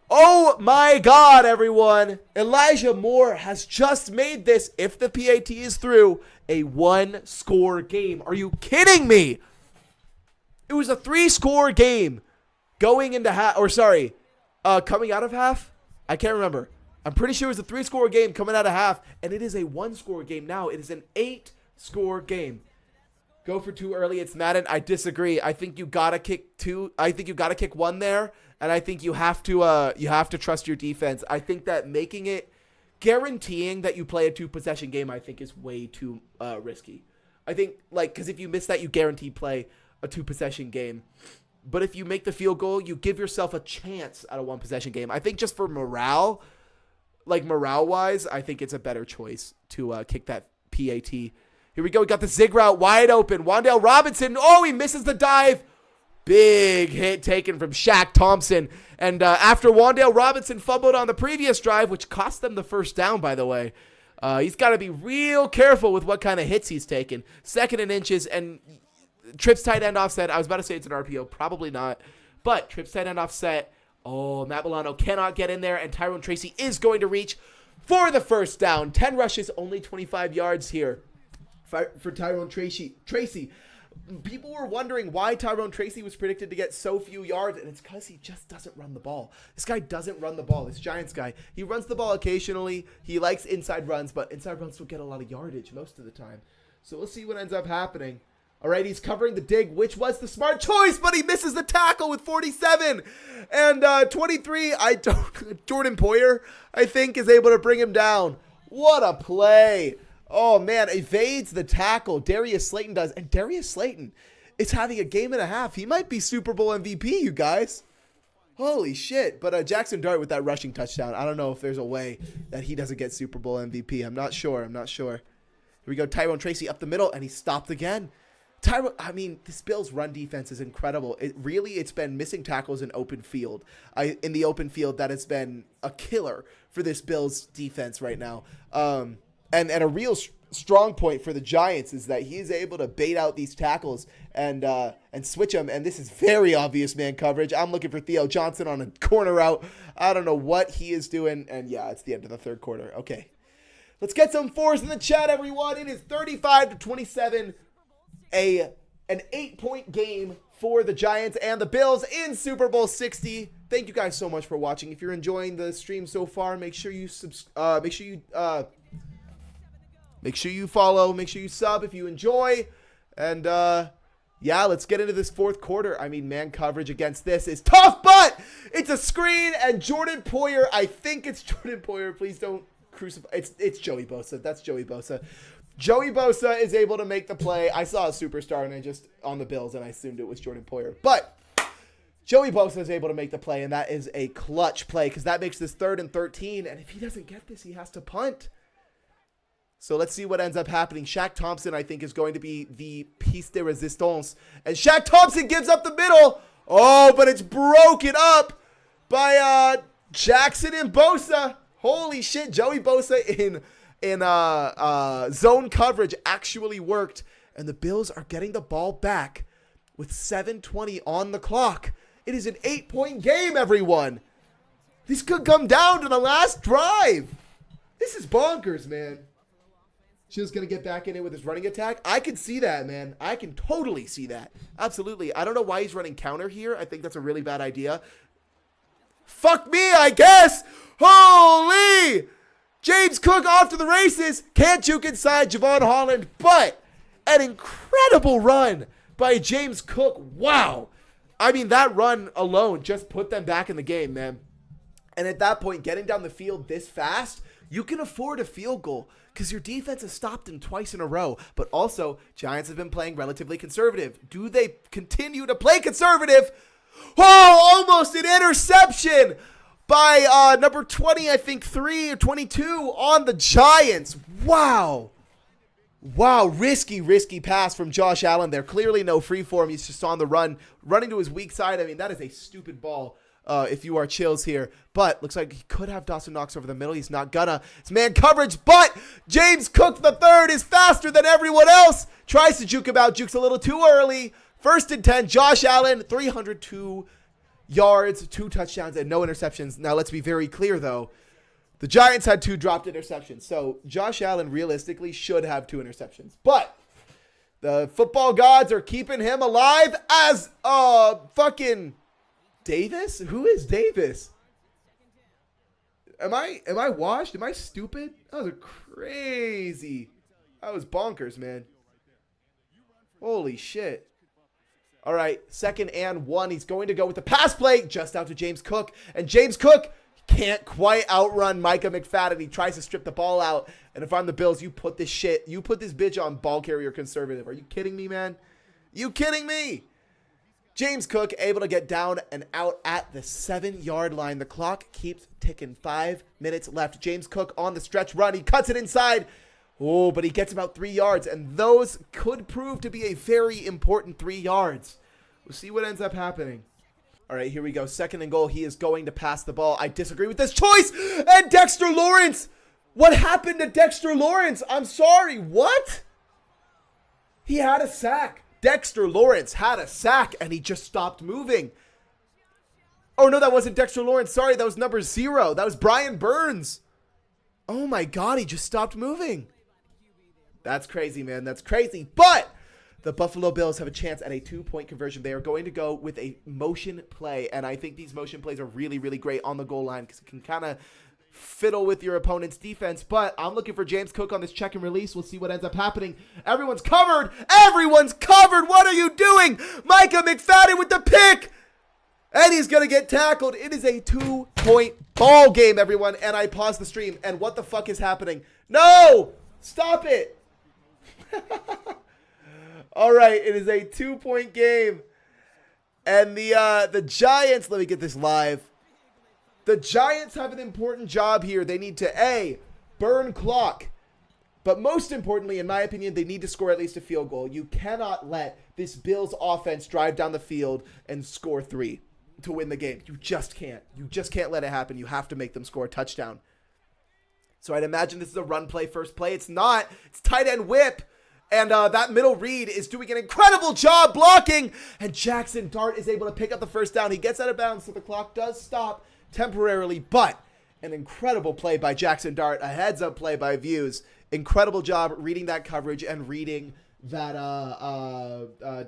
Oh, my God, everyone. Elijah Moore has just made this, if the PAT is through, a 1-score game. Are you kidding me? It was a 3-score game going into half, or sorry, coming out of half? I can't remember. I'm pretty sure it was a 3-score game coming out of half, and it is a 1-score game now. It is an 8-score game. Go for 2 early. It's Madden. I disagree. I think you gotta kick 2. I think you gotta kick 1 there, and I think you have to trust your defense. I think that guaranteeing that you play a 2-possession game, I think is way too risky. I think because if you miss that, you guarantee play a 2-possession game. But if you make the field goal, you give yourself a chance at a 1-possession game. I think just for morale. Morale-wise, I think it's a better choice to kick that PAT. Here we go. We got the zig route wide open. Wan'Dale Robinson. Oh, he misses the dive. Big hit taken from Shaq Thompson. And after Wan'Dale Robinson fumbled on the previous drive, which cost them the first down, by the way, he's got to be real careful with what kind of hits he's taken. 2nd and inches and trips tight end offset. I was about to say it's an RPO. Probably not. But trips tight end offset. Oh, Matt Milano cannot get in there, and Tyrone Tracy is going to reach for the first down. 10 rushes, only 25 yards here for Tyrone Tracy. People were wondering why Tyrone Tracy was predicted to get so few yards, and it's because he just doesn't run the ball. This guy doesn't run the ball. This Giants guy, he runs the ball occasionally. He likes inside runs, but inside runs don't get a lot of yardage most of the time. So we'll see what ends up happening. All right, he's covering the dig, which was the smart choice, but he misses the tackle with 47. And 23, Jordan Poyer, I think, is able to bring him down. What a play. Oh, man, evades the tackle. Darius Slayton does. And Darius Slayton is having a game and a half. He might be Super Bowl MVP, you guys. Holy shit. But Jackson Dart with that rushing touchdown. I don't know if there's a way that he doesn't get Super Bowl MVP. I'm not sure. Here we go. Tyrone Tracy up the middle, and he stopped again. This Bills run defense is incredible. It's been missing tackles in open field. In the open field, that has been a killer for this Bills defense right now. And a real strong point for the Giants is that he is able to bait out these tackles and switch them. And this is very obvious man coverage. I'm looking for Theo Johnson on a corner route. I don't know what he is doing. And yeah, it's the end of the third quarter. Okay, let's get some 4s in the chat, everyone. It is 35-27. An 8-point game for the Giants and the Bills in Super Bowl 60. Thank you guys so much for watching. If you're enjoying the stream so far, make sure you follow, make sure you sub if you enjoy. And yeah, let's get into this fourth quarter. Man coverage against this is tough, but it's a screen, and Jordan Poyer, I think it's Jordan Poyer. Please don't crucify. It's Joey Bosa. That's Joey Bosa. Joey Bosa is able to make the play. I saw a superstar on the Bills, and I assumed it was Jordan Poyer. But Joey Bosa is able to make the play, and that is a clutch play because that makes this 3rd and 13. And if he doesn't get this, he has to punt. So let's see what ends up happening. Shaq Thompson, I think, is going to be the piece de resistance. And Shaq Thompson gives up the middle. Oh, but it's broken up by Jackson and Bosa. Holy shit, Joey Bosa in zone coverage actually worked. And the Bills are getting the ball back with 7:20 on the clock. It is an 8-point game, everyone. This could come down to the last drive. This is bonkers, man. Just going to get back in it with his running attack. I can see that, man. I can totally see that. Absolutely. I don't know why he's running counter here. I think that's a really bad idea. Fuck me, I guess. Holy! James Cook off to the races. Can't juke inside Javon Holland, but an incredible run by James Cook. Wow. I mean, that run alone just put them back in the game, man. And at that point, getting down the field this fast, you can afford a field goal because your defense has stopped them twice in a row. But also, Giants have been playing relatively conservative. Do they continue to play conservative? Oh, almost an interception by number 20, I think 3 or 22 on the Giants. Wow. Wow, risky pass from Josh Allen there. Clearly no free for him. He's just on the run, running to his weak side. I mean, that is a stupid ball if you are Chills here. But looks like he could have Dawson Knox over the middle. He's not gonna. It's man coverage, but James Cook III is faster than everyone else. Tries to juke him out. Jukes a little too early. 1st and 10. Josh Allen, 302 yards, 2 touchdowns, and no interceptions. Now, let's be very clear, though. The Giants had 2 dropped interceptions, so Josh Allen realistically should have 2 interceptions. But the football gods are keeping him alive as fucking Davis? Who is Davis? Am I washed? Am I stupid? That was crazy. That was bonkers, man. Holy shit. All right, 2nd and 1. He's going to go with the pass play just out to James Cook, and James Cook can't quite outrun Micah McFadden. He tries to strip the ball out. And if I'm the Bills, you put this bitch on ball carrier conservative. Are you kidding me, man? You kidding me? James Cook able to get down and out at the 7-yard line. The clock keeps ticking. 5 minutes left. James Cook on the stretch run. He cuts it inside. Oh, but he gets about 3 yards. And those could prove to be a very important 3 yards. We'll see what ends up happening. All right, here we go. 2nd and goal. He is going to pass the ball. I disagree with this choice. And Dexter Lawrence. What happened to Dexter Lawrence? I'm sorry. What? He had a sack. Dexter Lawrence had a sack, and he just stopped moving. Oh, no, that wasn't Dexter Lawrence. Sorry, that was number 0. That was Brian Burns. Oh, my God. He just stopped moving. That's crazy, man. That's crazy. But the Buffalo Bills have a chance at a 2-point conversion. They are going to go with a motion play, and I think these motion plays are really, really great on the goal line because it can kind of fiddle with your opponent's defense. But I'm looking for James Cook on this check and release. We'll see what ends up happening. Everyone's covered. Everyone's covered. What are you doing? Micah McFadden with the pick, and he's going to get tackled. It is a 2-point ball game, everyone, and I paused the stream, and what the fuck is happening? No! Stop it! All right, it is a 2-point game. And the Giants, let me get this live. The Giants have an important job here. They need to, A, burn clock. But most importantly, in my opinion, they need to score at least a field goal. You cannot let this Bills offense drive down the field and score 3 to win the game. You just can't. You just can't let it happen. You have to make them score a touchdown. So I'd imagine this is a run play, first play. It's not. It's tight end whip. And that middle read is doing an incredible job blocking. And Jackson Dart is able to pick up the first down. He gets out of bounds, so the clock does stop temporarily. But an incredible play by Jackson Dart. A heads-up play by Views. Incredible job reading that coverage and reading that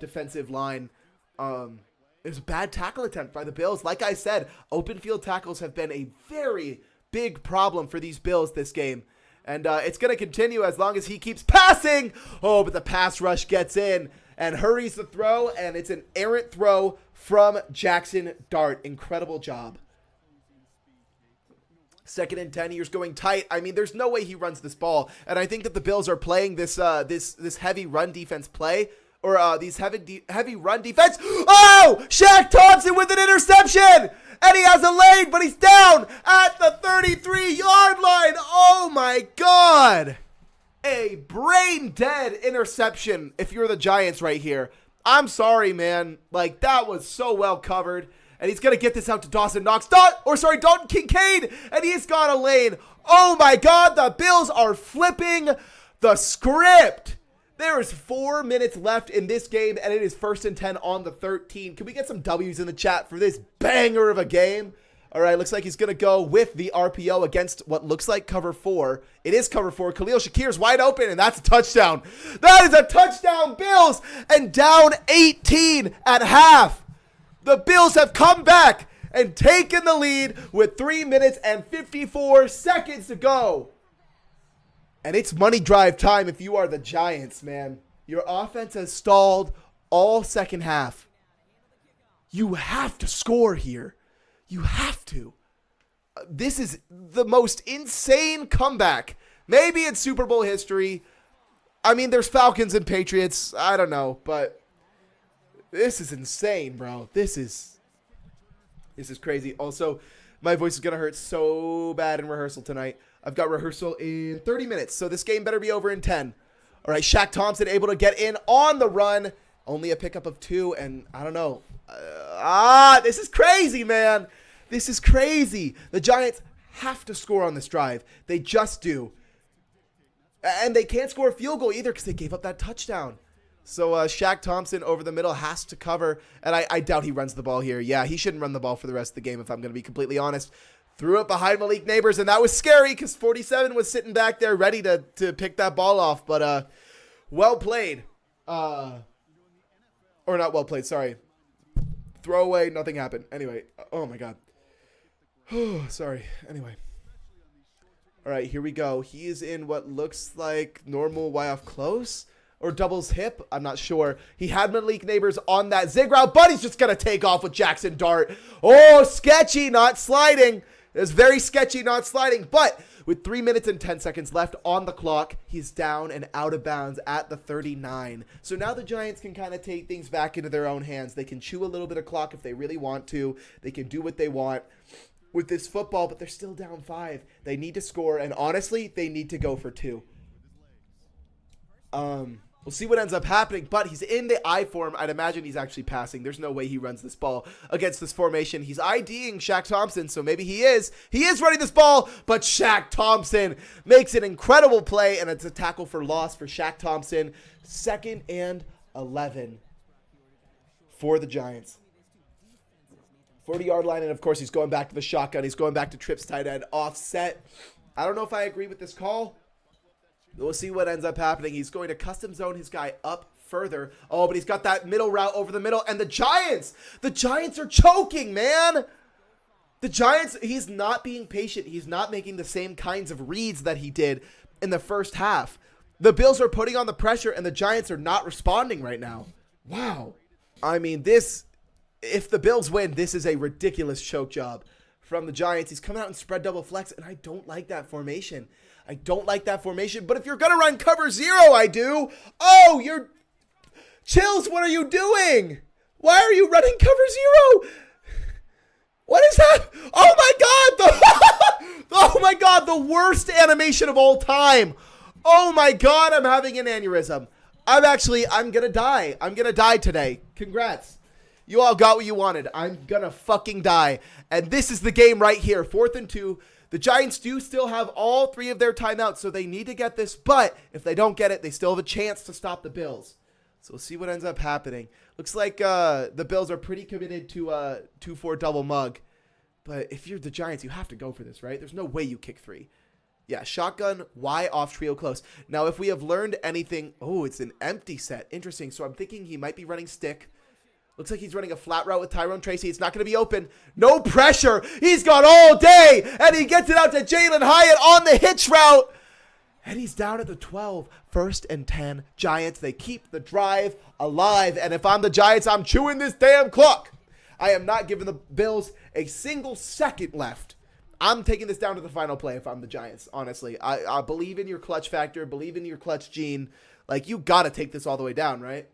defensive line. It was a bad tackle attempt by the Bills. Like I said, open field tackles have been a very big problem for these Bills this game. And it's going to continue as long as he keeps passing. Oh, but the pass rush gets in and hurries the throw. And it's an errant throw from Jackson Dart. Incredible job. 2nd and 10. Here's going tight. I mean, there's no way he runs this ball. And I think that the Bills are playing this this heavy run defense play or these heavy run defense. Oh, Shaq Thompson with an interception, and he has a lane, but he's down at the 33-yard line. Oh my God. A brain dead interception if you're the Giants right here. I'm sorry, man. Like, that was so well covered. And he's going to get this out to Dawson Knox. Dalton Kincaid. And he's got a lane. Oh, my God. The Bills are flipping the script. There is 4 minutes left in this game, and it is 1st and 10 on the 13. Can we get some W's in the chat for this banger of a game? All right, looks like he's going to go with the RPO against what looks like cover 4. It is cover 4. Khalil Shakir's wide open, and that's a touchdown. That is a touchdown, Bills, and down 18 at half. The Bills have come back and taken the lead with 3 minutes and 54 seconds to go. And it's money drive time if you are the Giants, man. Your offense has stalled all second half. You have to score here. You have to. This is the most insane comeback, maybe in Super Bowl history. I mean, there's Falcons and Patriots. I don't know, but this is insane, bro. This is crazy. Also, my voice is going to hurt so bad in rehearsal tonight. I've got rehearsal in 30 minutes, so this game better be over in 10. All right, Shaq Thompson able to get in on the run. Only a pickup of 2, and I don't know. This is crazy, man. This is crazy. The Giants have to score on this drive. They just do. And they can't score a field goal either because they gave up that touchdown. So Shaq Thompson over the middle has to cover, and I doubt he runs the ball here. Yeah, he shouldn't run the ball for the rest of the game if I'm going to be completely honest. Threw it behind Malik Neighbors, and that was scary because 47 was sitting back there ready to pick that ball off. But well played. Or not well played, sorry. Throwaway, nothing happened. Anyway, oh my God. Oh, sorry. Anyway. All right, here we go. He is in what looks like normal Y-off close or doubles hip. I'm not sure. He had Malik Neighbors on that zig route, but he's just going to take off with Jackson Dart. Oh, sketchy, not sliding. It's very sketchy, not sliding, but with 3 minutes and 10 seconds left on the clock, he's down and out of bounds at the 39. So now the Giants can kind of take things back into their own hands. They can chew a little bit of clock if they really want to. They can do what they want with this football, but they're still down 5. They need to score, and honestly, they need to go for 2. We'll see what ends up happening, but he's in the I form. I'd imagine he's actually passing. There's no way he runs this ball against this formation. He's IDing Shaq Thompson, so maybe he is. He is running this ball, but Shaq Thompson makes an incredible play, and it's a tackle for loss for Shaq Thompson. 2nd and 11 for the Giants. 40-yard line, and of course, he's going back to the shotgun. He's going back to trips tight end offset. I don't know if I agree with this call. We'll see what ends up happening. He's going to custom zone his guy up further. Oh, but he's got that middle route over the middle. And the Giants are choking, man. The Giants, he's not being patient. He's not making the same kinds of reads that he did in the first half. The Bills are putting on the pressure, and the Giants are not responding right now. Wow. I mean, if the Bills win, this is a ridiculous choke job from the Giants. He's coming out in spread double flex, and I don't like that formation. But if you're going to run cover 0, I do. Oh, Chills, what are you doing? Why are you running cover 0? What is that? Oh my God, the worst animation of all time. Oh my God, I'm having an aneurysm. I'm going to die. I'm going to die today. Congrats. You all got what you wanted. I'm going to fucking die. And this is the game right here. 4th and 2. The Giants do still have all 3 of their timeouts, so they need to get this. But if they don't get it, they still have a chance to stop the Bills. So we'll see what ends up happening. Looks like the Bills are pretty committed to 2-4 double mug. But if you're the Giants, you have to go for this, right? There's no way you kick 3. Yeah, shotgun, Y off trio close. Now, if we have learned anything... Oh, it's an empty set. Interesting. So I'm thinking he might be running stick. Looks like he's running a flat route with Tyrone Tracy. It's not going to be open. No pressure. He's got all day. And he gets it out to Jalen Hyatt on the hitch route. And he's down at the 12. 1st and 10. Giants, they keep the drive alive. And if I'm the Giants, I'm chewing this damn clock. I am not giving the Bills a single second left. I'm taking this down to the final play if I'm the Giants, honestly. I believe in your clutch factor. Believe in your clutch gene. Like, you got to take this all the way down, right?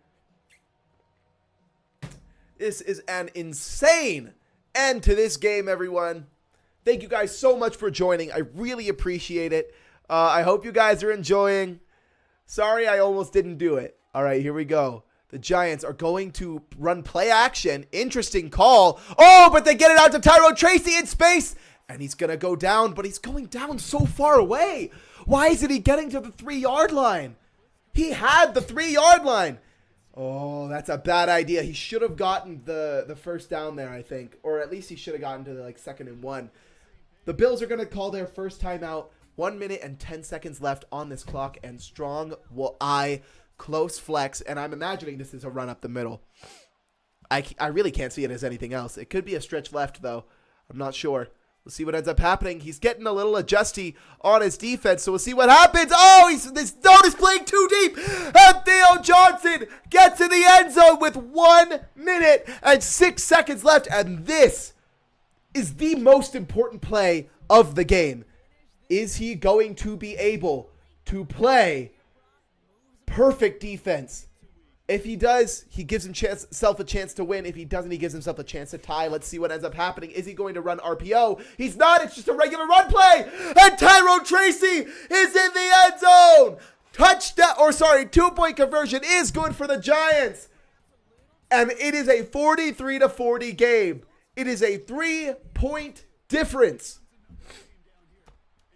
This is an insane end to this game, everyone. Thank you guys so much for joining. I really appreciate it. I hope you guys are enjoying. Sorry, I almost didn't do it. All right, here we go. The Giants are going to run play action. Interesting call. Oh, but they get it out to Tyrone Tracy in space. And he's going to go down, but he's going down so far away. Why isn't he getting to the 3-yard line? He had the 3-yard line. Oh, that's a bad idea. He should have gotten the first down there, I think. Or at least he should have gotten to the 2nd and 1. The Bills are going to call their first timeout. 1 minute and 10 seconds left on this clock. And strong will eye close flex. And I'm imagining this is a run up the middle. I really can't see it as anything else. It could be a stretch left, though. I'm not sure. We'll see what ends up happening. He's getting a little adjusty on his defense, so we'll see what happens. Oh, this zone is playing too deep. And Theo Johnson gets in the end zone with 1 minute and 6 seconds left. And this is the most important play of the game. Is he going to be able to play perfect defense? If he does, he gives himself a chance to win. If he doesn't, he gives himself a chance to tie. Let's see what ends up happening. Is he going to run RPO? He's not. It's just a regular run play. And Tyrone Tracy is in the end zone. Touchdown, 2-point conversion is good for the Giants. And it is a 43-40 game. It is a 3-point difference.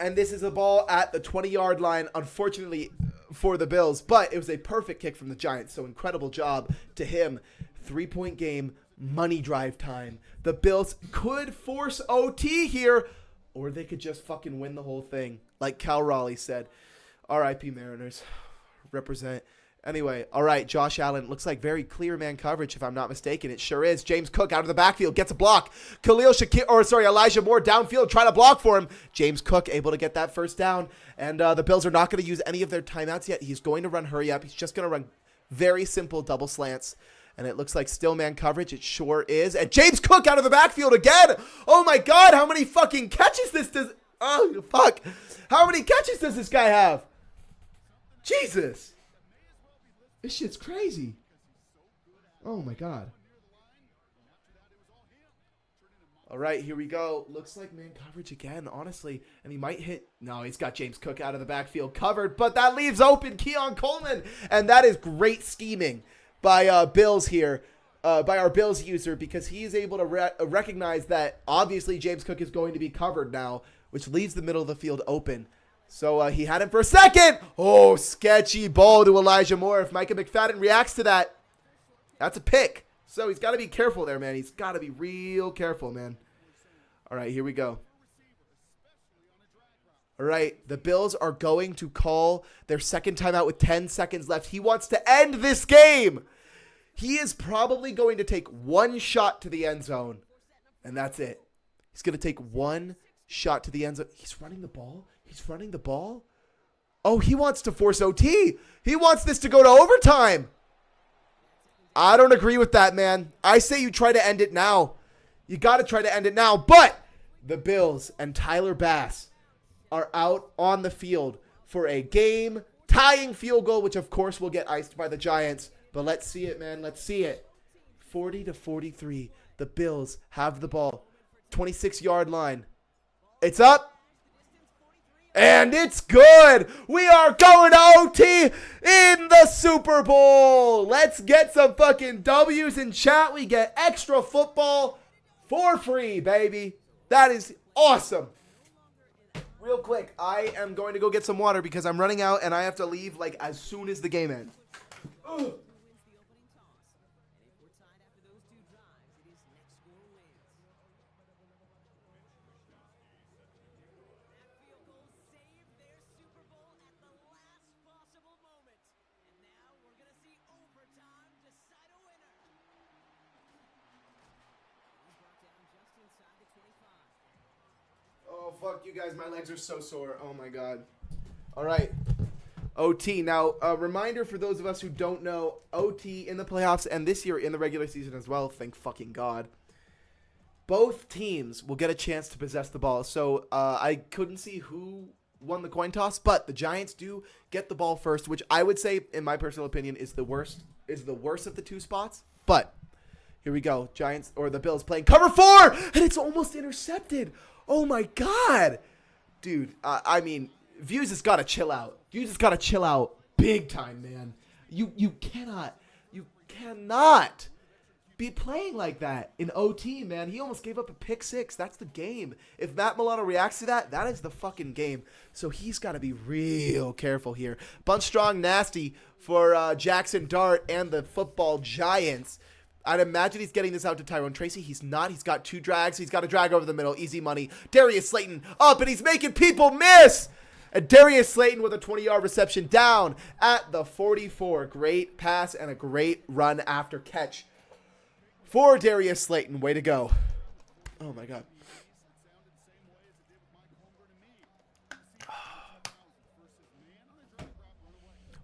And this is a ball at the 20-yard line, unfortunately, for the Bills. But it was a perfect kick from the Giants, so incredible job to him. 3-point game, money drive time. The Bills could force OT here, or they could just fucking win the whole thing, like Cal Raleigh said. R.I.P. Mariners. Represent. Anyway, all right, Josh Allen. Looks like very clear man coverage, if I'm not mistaken. It sure is. James Cook out of the backfield gets a block. Elijah Moore downfield trying to block for him. James Cook able to get that first down. And the Bills are not going to use any of their timeouts yet. He's going to run hurry up. He's just going to run very simple double slants. And it looks like still man coverage. It sure is. And James Cook out of the backfield again. Oh, my God. How many fucking catches does... Oh, fuck. How many catches does this guy have? Jesus. This shit's crazy. Oh, my God. All right, here we go. Looks like man coverage again, honestly. And he might hit. No, he's got James Cook out of the backfield covered. But that leaves open Keon Coleman. And that is great scheming by Bills here. By our Bills user. Because he is able to recognize that obviously James Cook is going to be covered now. Which leaves the middle of the field open. So he had him for a second. Oh, sketchy ball to Elijah Moore. If Micah McFadden reacts to that, that's a pick. So he's got to be careful there, man. He's got to be real careful, man. All right, here we go. All right, the Bills are going to call their second timeout with 10 seconds left. He wants to end this game. He is probably going to take one shot to the end zone, and that's it. He's going to take one shot to the end zone. He's running the ball. He's running the ball. Oh, he wants to force OT. He wants this to go to overtime. I don't agree with that, man. I say you try to end it now. You got to try to end it now. But the Bills and Tyler Bass are out on the field for a game-tying field goal, which, of course, will get iced by the Giants. But let's see it, man. Let's see it. 40-43. The Bills have the ball. 26-yard line. It's up. And it's good. We are going to OT in the Super Bowl. Let's get some fucking W's in chat. We get extra football for free, baby. That is awesome. Real quick, I am going to go get some water because I'm running out and I have to leave like as soon as the game ends. Ugh. Oh, fuck you guys. My legs are so sore. Oh, my God. All right. OT. Now, a reminder for those of us who don't know, OT in the playoffs and this year in the regular season as well, thank fucking God. Both teams will get a chance to possess the ball. So I couldn't see who won the coin toss, but the Giants do get the ball first, which I would say, in my personal opinion, is the worst of the two spots. But Here we go. Giants or the Bills playing cover 4, and it's almost intercepted. Oh my God. Dude, I mean, Views has got to chill out. Views has got to chill out big time, man. You cannot be playing like that in OT, man. He almost gave up a pick 6. That's the game. If Matt Milano reacts to that, that is the fucking game. So he's got to be real careful here. Bunch strong nasty for Jackson Dart and the football Giants. I'd imagine he's getting this out to Tyrone Tracy. He's not. He's got 2 drags. He's got a drag over the middle. Easy money. Darius Slayton up, and he's making people miss. And Darius Slayton with a 20-yard reception down at the 44. Great pass and a great run after catch for Darius Slayton. Way to go. Oh, my God.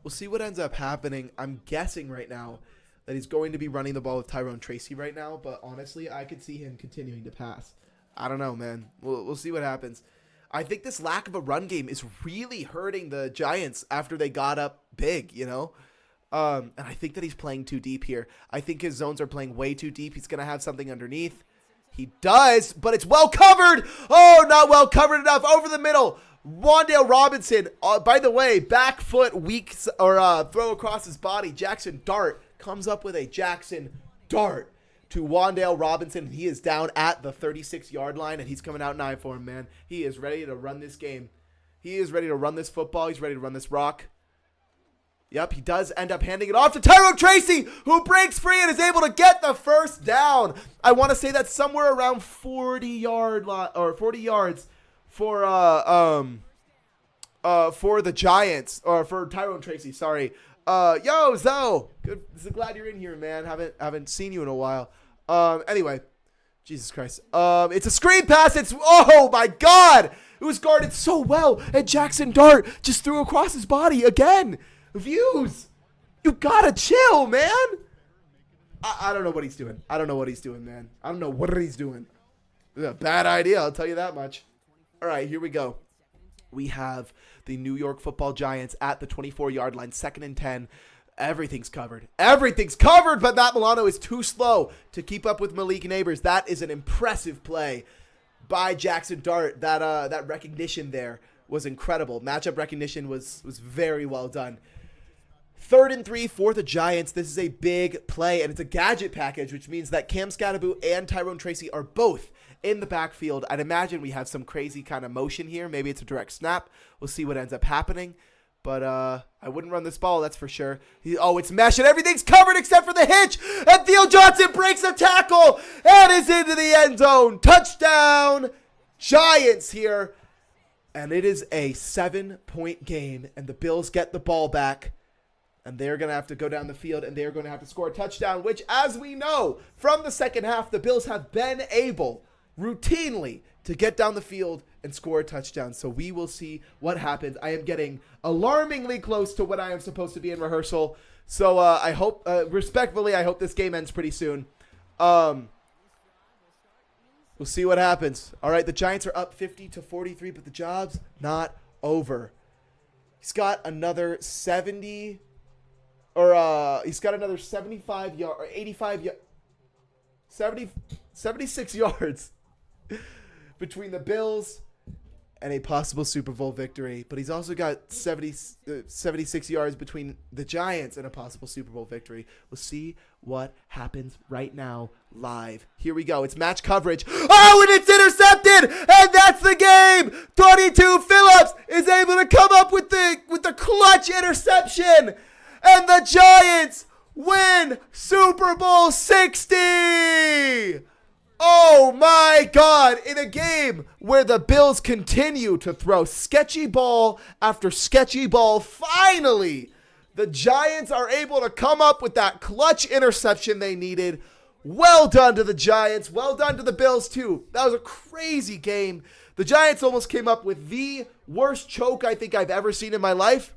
We'll see what ends up happening. I'm guessing right now that he's going to be running the ball with Tyrone Tracy right now. But honestly, I could see him continuing to pass. I don't know, man. We'll see what happens. I think this lack of a run game is really hurting the Giants after they got up big, you know? And I think that he's playing too deep here. I think his zones are playing way too deep. He's going to have something underneath. He does, but it's well covered. Oh, not well covered enough. Over the middle. Wan'Dale Robinson, by the way, back foot weak or throw across his body. Jackson Dart comes up with a Jackson Dart to Wan'Dale Robinson. He is down at the 36-yard line, and he's coming out 9 for him, man. He is ready to run this game. He is ready to run this football. He's ready to run this rock. Yep, he does end up handing it off to Tyrone Tracy, who breaks free and is able to get the first down. I want to say that's somewhere around 40 yards for the Giants, or for Tyrone Tracy. Sorry. Yo, Zoe, good. Glad you're in here, man. Haven't seen you in a while. Anyway, Jesus Christ. It's a screen pass. Oh my God, it was guarded so well, and Jackson Dart just threw across his body again. Views, you gotta chill, man. I don't know what he's doing. I don't know what he's doing, man. I don't know what he's doing. It's a bad idea, I'll tell you that much. All right, here we go. We have the New York Football Giants at the 24-yard line, 2nd and 10. Everything's covered. Everything's covered, but Matt Milano is too slow to keep up with Malik Neighbors. That is an impressive play by Jackson Dart. That recognition there was incredible. Matchup recognition was very well done. 3rd and 3 for the Giants. This is a big play, and it's a gadget package, which means that Cam Scatteraboo and Tyrone Tracy are both in the backfield. I'd imagine we have some crazy kind of motion here. Maybe it's a direct snap. We'll see what ends up happening. But I wouldn't run this ball, that's for sure. It's mesh, and everything's covered except for the hitch. And Theo Johnson breaks a tackle and is into the end zone. Touchdown, Giants here. And it is a 7-point game, and the Bills get the ball back. And they're going to have to go down the field, and they're going to have to score a touchdown, which, as we know, from the second half, the Bills have been able routinely to get down the field and score a touchdown. So we will see what happens. I am getting alarmingly close to what I am supposed to be in rehearsal. So I hope, respectfully, I hope this game ends pretty soon. We'll see what happens. All right, the Giants are up 50-43, but the job's not over. He's got another 75 yard or 85 76 yards between the Bills and a possible Super Bowl victory. But he's also got 76 yards between the Giants and a possible Super Bowl victory. We'll see what happens right now live. Here we go. It's match coverage. Oh, and it's intercepted! And that's the game! 22 Phillips is able to come up with the clutch interception. And the Giants win Super Bowl 60! Oh my God, in a game where the Bills continue to throw sketchy ball after sketchy ball, finally, the Giants are able to come up with that clutch interception they needed. Well done to the Giants. Well done to the Bills, too. That was a crazy game. The Giants almost came up with the worst choke I think I've ever seen in my life.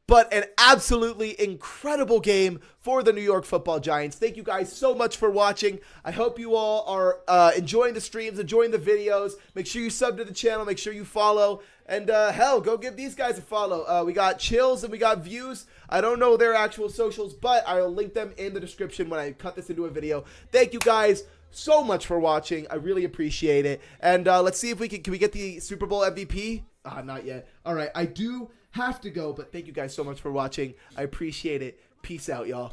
but an absolutely incredible game for the New York Football Giants. Thank you guys so much for watching. I hope you all are enjoying the streams, enjoying the videos. Make sure you sub to the channel. Make sure you follow. And hell, go give these guys a follow. We got Chills and we got Views. I don't know their actual socials, but I'll link them in the description when I cut this into a video. Thank you guys so much for watching. I really appreciate it. And let's see if we can we get the Super Bowl MVP? Not yet. All right, I do have to go, but thank you guys so much for watching. I appreciate it. Peace out, y'all.